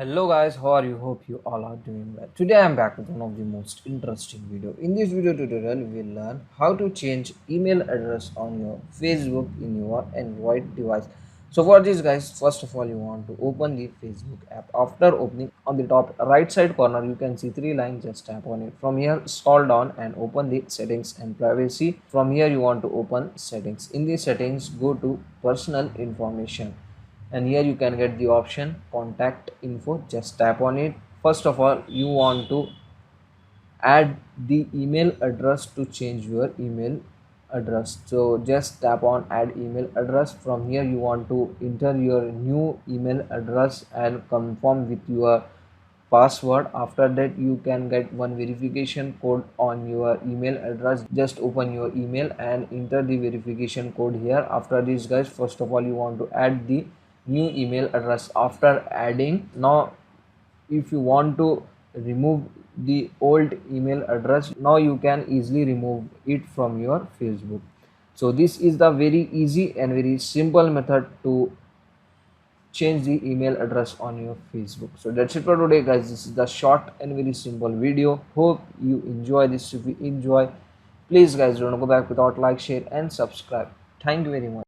Hello guys, how are you? Hope you all are doing well. Today I am back with one of the most interesting video. In this video tutorial, we will learn how to change email address on your Facebook in your Android device. So for this guys, first of all you want to open the Facebook app. After opening, on the top right side corner you can see three lines, just tap on it. From here scroll down and open the settings and privacy. From here you want to open settings. In the settings go to personal information and here you can get the option contact info. Just tap on it. First of all you want to add the email address to change your email address, so just tap on add email address. From here you want to enter your new email address and confirm with your password. After that you can get one verification code on your email address. Just open your email and enter the verification code here. After this guys, first of all you want to add the new email address. After adding, now if you want to remove the old email address, now you can easily remove it from your Facebook. So this is the very easy and very simple method to change the email address on your Facebook. So that's it for today guys. This is the short and very simple video. Hope you enjoy this. If you enjoy, please guys don't go back without like, share and subscribe. Thank you very much.